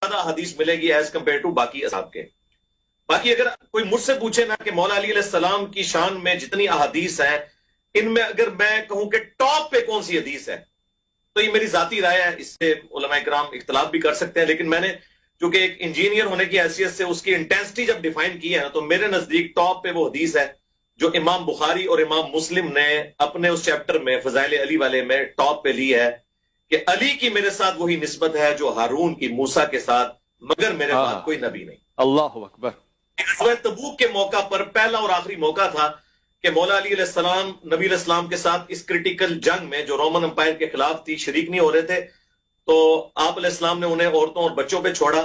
زیادہ حدیث ملے گی ایز کمپیئر ٹو باقی اصحاب کے. باقی اگر کوئی مجھ سے پوچھے نا کہ مولا علی علیہ السلام کی شان میں جتنی احادیث ہیں ان میں اگر میں کہوں کہ ٹاپ پہ کون سی حدیث ہے تو یہ میری ذاتی رائے ہے, اس سے علماء کرام اختلاف بھی کر سکتے ہیں, لیکن میں نے چونکہ ایک انجینئر ہونے کی حیثیت سے اس کی انٹینسٹی جب ڈیفائن کی ہے نا تو میرے نزدیک ٹاپ پہ وہ حدیث ہے جو امام بخاری اور امام مسلم نے اپنے اس چیپٹر میں فضائل علی والے میں ٹاپ پہ لی ہے کہ علی کی میرے ساتھ وہی نسبت ہے جو ہارون کی موسیٰ کے ساتھ, مگر میرے بعد کوئی نبی نہیں. اللہ اکبر. غزوہ تبوک کے موقع پر پہلا اور آخری موقع تھا کہ مولا علی علیہ السلام نبی علیہ السلام کے ساتھ اس کرٹیکل جنگ میں جو رومن امپائر کے خلاف تھی شریک نہیں ہو رہے تھے, تو آپ علیہ السلام نے انہیں عورتوں اور بچوں پہ چھوڑا,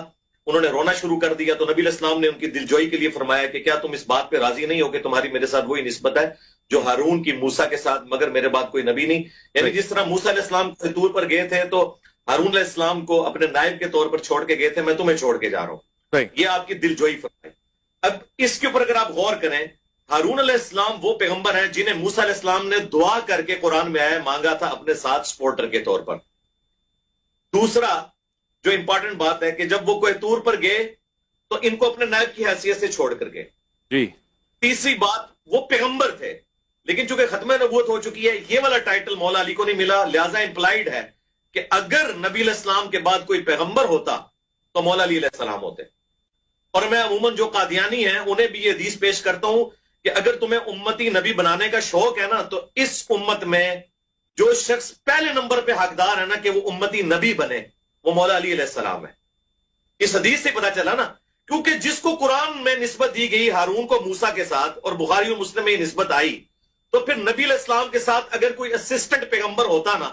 انہوں نے رونا شروع کر دیا, تو نبی علیہ السلام نے ان کی دلجوئی کے لیے فرمایا کہ کیا تم اس بات پہ راضی نہیں ہو کہ تمہاری میرے ساتھ وہی نسبت ہے جو ہارون کی موسیٰ کے ساتھ, مگر میرے بعد کوئی نبی نہیں. یعنی جس طرح موسیٰ علیہ السلام طور پر گئے تھے تو ہارون علیہ السلام کو اپنے نائب کے طور پر چھوڑ کے گئے تھے, میں تمہیں چھوڑ کے جا رہا ہوں. یہ آپ کی دلجوئی فرمائی. اب اس کے اوپر اگر آپ غور کریں, ہارون علیہ السلام وہ پیغمبر ہیں جنہیں موسیٰ علیہ السلام نے دعا کر کے قرآن میں آیا مانگا تھا اپنے ساتھ سپورٹر کے طور پر. دوسرا جو امپورٹنٹ بات ہے کہ جب وہ کوہ طور پر گئے تو ان کو اپنے نائب کی حیثیت سے چھوڑ کر گئے. جی. تیسری بات, وہ پیغمبر تھے لیکن چونکہ ختم نبوت ہو چکی ہے یہ والا ٹائٹل مولا علی کو نہیں ملا, لہذا امپلائیڈ ہے کہ اگر نبی علیہ السلام کے بعد کوئی پیغمبر ہوتا تو مولا علی علیہ السلام ہوتے. اور میں عموماً جو قادیانی ہیں انہیں بھی یہ حدیث پیش کرتا ہوں کہ اگر تمہیں امتی نبی بنانے کا شوق ہے نا تو اس امت میں جو شخص پہلے نمبر پہ حقدار ہے نا کہ وہ امتی نبی بنے وہ مولا علی علیہ السلام ہے. اس حدیث سے پتا چلا نا, کیونکہ جس کو قرآن میں نسبت دی گئی ہارون کو موسیٰ کے ساتھ اور بخاری و مسلم میں یہ نسبت آئی, تو پھر نبی علیہ السلام کے ساتھ اگر کوئی اسسٹنٹ پیغمبر ہوتا نا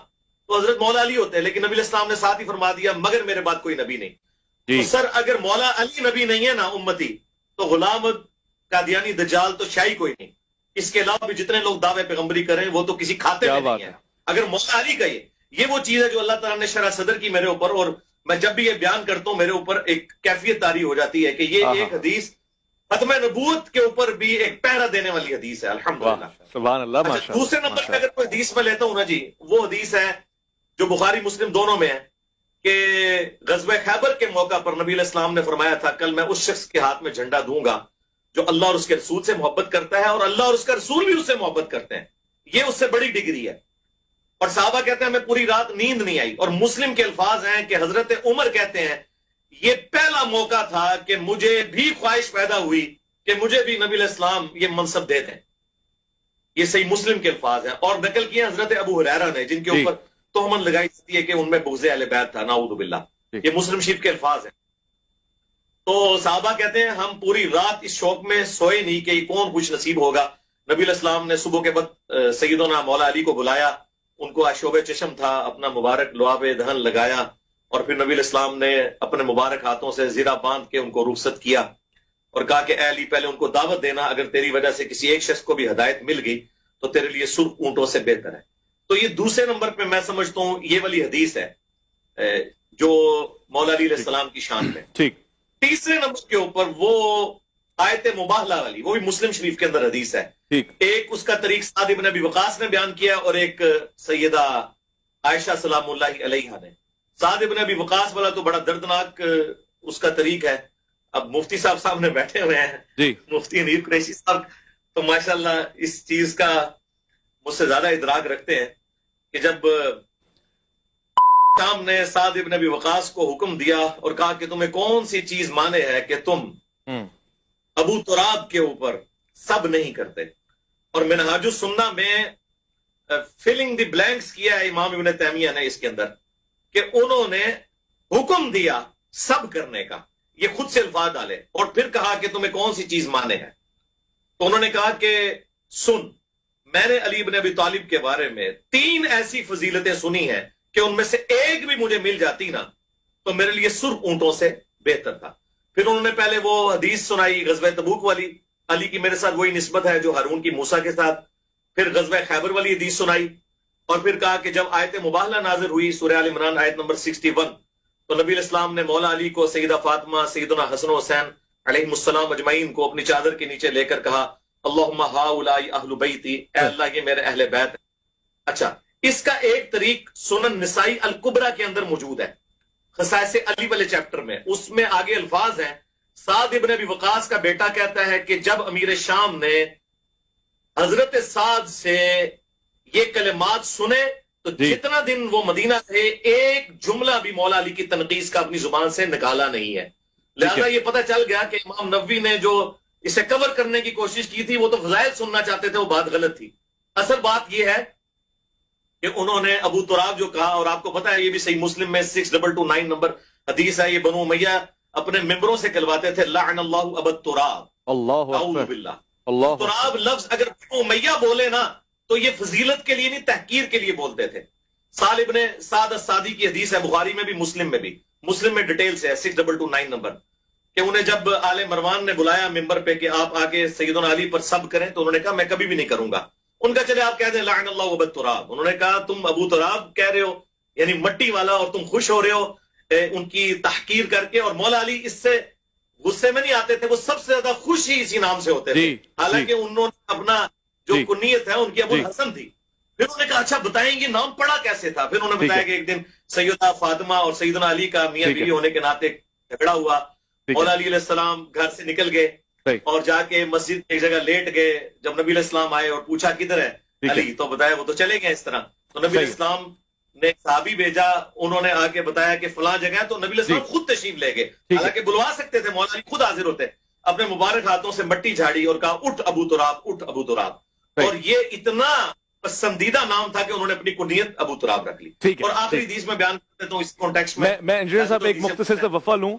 تو حضرت مولا علی ہوتے, لیکن نبی علیہ السلام نے ساتھ ہی فرما دیا مگر میرے بعد کوئی نبی نہیں. تو سر اگر مولا علی نبی نہیں ہے نا امتی, تو غلام قادیانی دجال تو شاہی کوئی نہیں. اس کے علاوہ بھی جتنے لوگ دعوے پیغمبری کریں وہ تو کسی کھاتے میں نہیں ہے. اگر مولا علی کا یہ وہ چیز ہے جو اللہ تعالیٰ نے شرح صدر کی میرے اوپر, اور میں جب بھی یہ بیان کرتا ہوں میرے اوپر ایک کیفیت طاری ہو جاتی ہے کہ یہ ایک حدیث ختم نبوت کے اوپر بھی ایک پہرا دینے والی حدیث ہے. الحمدللہ, سبحان اللہ. دوسرے نمبر پہ اگر کوئی حدیث میں لیتا ہوں نا جی, وہ حدیث ہے جو بخاری مسلم دونوں میں ہے کہ غزوہ خیبر کے موقع پر نبی علیہ السلام نے فرمایا تھا کل میں اس شخص کے ہاتھ میں جھنڈا دوں گا جو اللہ اور اس کے رسول سے محبت کرتا ہے اور اللہ اور اس کا رسول بھی اس سے محبت کرتے ہیں. یہ اس سے بڑی ڈگری ہے. اور صحابہ کہتے ہیں ہمیں پوری رات نیند نہیں آئی, اور مسلم کے الفاظ ہیں کہ حضرت عمر کہتے ہیں یہ پہلا موقع تھا کہ مجھے بھی خواہش پیدا ہوئی کہ مجھے بھی نبی علیہ السلام یہ منصب دے دیں. یہ صحیح مسلم کے الفاظ ہیں, اور نقل کیے حضرت ابو ہریرہ نے جن کے اوپر تہمت لگائی جاتی ہے کہ ان میں بغض اہل بیت تھا, نعوذ باللہ. یہ مسلم شریف کے الفاظ ہیں. تو صحابہ کہتے ہیں ہم پوری رات اس شوق میں سوئے نہیں کہ کون خوش نصیب ہوگا. نبی علیہ السلام نے صبح کے وقت سیدنا مولا علی کو بلایا, ان کو آشوب چشم تھا, اپنا مبارک لعاب دہن لگایا, اور پھر نبی علیہ السلام نے اپنے مبارک ہاتھوں سے زرہ باندھ کے ان کو رخصت کیا اور کہا کہ اے علی پہلے ان کو دعوت دینا, اگر تیری وجہ سے کسی ایک شخص کو بھی ہدایت مل گئی تو تیرے لیے سرخ اونٹوں سے بہتر ہے. تو یہ دوسرے نمبر پہ میں سمجھتا ہوں یہ والی حدیث ہے جو مولا علی علیہ السلام کی شان میں. ٹھیک. تیسرے نمبر کے اوپر وہ آیت مباہلہ والی, وہ بھی مسلم شریف کے اندر حدیث ہے. ایک اس کا طریق سعد بن ابی وقاص نے بیان کیا اور ایک سیدہ عائشہ سلام اللہ علیہا نے. سعد بن ابی وقاص والا تو بڑا دردناک اس کا طریق ہے. اب مفتی صاحب سامنے بیٹھے ہوئے ہیں, مفتی انیر قریشی صاحب, تو ماشاءاللہ اس چیز کا مجھ سے زیادہ ادراک رکھتے ہیں کہ جب شام نے سعد بن ابی وقاص کو حکم دیا اور کہا کہ تمہیں کون سی چیز مانے ہے کہ تم ابو تراب کے اوپر سب نہیں کرتے, اور منہاج السنہ میں فلنگ دی بلینکس کیا ہے امام ابن تیمیہ نے اس کے اندر کہ انہوں نے حکم دیا سب کرنے کا, یہ خود سے الفاظ ڈالے, اور پھر کہا کہ تمہیں کون سی چیز مانے ہے. تو انہوں نے کہا کہ سن, میں نے علی بن ابی طالب کے بارے میں 3 ایسی فضیلتیں سنی ہیں کہ ان میں سے ایک بھی مجھے مل جاتی نا تو میرے لیے سرخ اونٹوں سے بہتر تھا. پھر انہوں نے پہلے وہ حدیث سنائی غزوہ تبوک والی, علی کی میرے ساتھ وہی نسبت ہے جو ہارون کی موسیٰ کے ساتھ. پھر غزوہ خیبر والی حدیث سنائی, اور پھر کہا کہ جب آیت مباہلہ نازل ہوئی سورہ آل عمران آیت نمبر 61, تو نبی علیہ السلام نے مولا علی کو سیدہ فاطمہ, سیدنا حسن و حسین علیہم السلام اجمعین کو اپنی چادر کے نیچے لے کر کہا اللہم ہاؤلائی اہل بیتی, اے اللہ یہ میرے اہل بیت. اچھا, اس کا ایک طریق سنن نسائی الکبریٰ کے اندر موجود ہے, خصائص علی والے چیپٹر میں، اس میں آگے الفاظ ہیں، سعد ابن ابی وقاص کا بیٹا کہتا ہے کہ جب امیر شام نے حضرت سعد سے یہ کلمات سنے تو جتنا دن وہ مدینہ تھے ایک جملہ بھی مولا علی کی تنقیص کا اپنی زبان سے نکالا نہیں ہے. لہذا یہ پتہ چل گیا کہ امام نووی نے جو اسے کور کرنے کی کوشش کی تھی وہ تو فضائل سننا چاہتے تھے، وہ بات غلط تھی. اصل بات یہ ہے کہ انہوں نے ابو تراب جو کہا، اور آپ کو پتا ہے یہ بھی صحیح مسلم میں 6229 نمبر حدیث ہے، یہ بنو امیہ اپنے ممبروں سے کہلواتے تھے لعن اللہ ابو تراب. اللہ اعوذ اکبر. باللہ. اللہ تراب لفظ اگر بنو امیہ بولے نا تو یہ فضیلت کے لیے نہیں، تحقیر کے لیے بولتے تھے. سال ابن سعد السعدی کی حدیث ہے، بخاری میں بھی مسلم میں بھی، مسلم میں ڈیٹیل سے ہے 6229 نمبر، کہ انہیں جب آل مروان نے بلایا ممبر پہ کہ آپ آگے سیدنا علی پر سب کریں تو انہوں نے کہا میں کبھی بھی نہیں کروں گا. ان کا چلے آپ کہہ دیں لعن اللہ ابو تراب. انہوں نے کہا تم ابو تراب کہہ رہے ہو یعنی مٹی والا، اور تم خوش ہو رہے ہو ان کی تحقیر کر کے. اور مولا علی اس سے غصے میں نہیں آتے تھے، وہ سب سے زیادہ خوش ہی اسی نام سے ہوتے تھے. حالانکہ انہوں نے اپنا جو کنیت ہے ان کی ابو الحسن تھی. پھر انہوں نے کہا اچھا بتائیں یہ نام پڑا کیسے تھا؟ پھر انہوں نے بتایا کہ ایک دن سیدہ فاطمہ اور سیدنا علی کا میاں بیوی ہونے کے ناطے جھگڑا ہوا. مولا علی علیہ السلام گھر سے نکل گئے اور جا کے مسجد ایک جگہ لیٹ گئے. جب نبی علیہ السلام آئے اور پوچھا کدھر ہے علی تو بتایا وہ تو چلے گئے اس طرح. تو نبی علیہ السلام نے ایک صحابی بھیجا، انہوں نے آ کے بتایا کہ فلاں جگہ ہے، تو نبی علیہ السلام خود تشریف لے گئے. حالانکہ بلوا سکتے تھے، مولا علی خود حاضر ہوتے، اپنے مبارک ہاتھوں سے مٹی جھاڑی اور کہا اٹھ ابو تراب، اٹھ ابو تراب. اور یہ اتنا پسندیدہ نام تھا کہ انہوں نے اپنی کنیت ابو تراب رکھ لی. اور آخری حدیث میں بیان کرتے تو اس کانٹیکسٹ میں انجینئر صاحب ایک مختصر سے وقفہ لوں.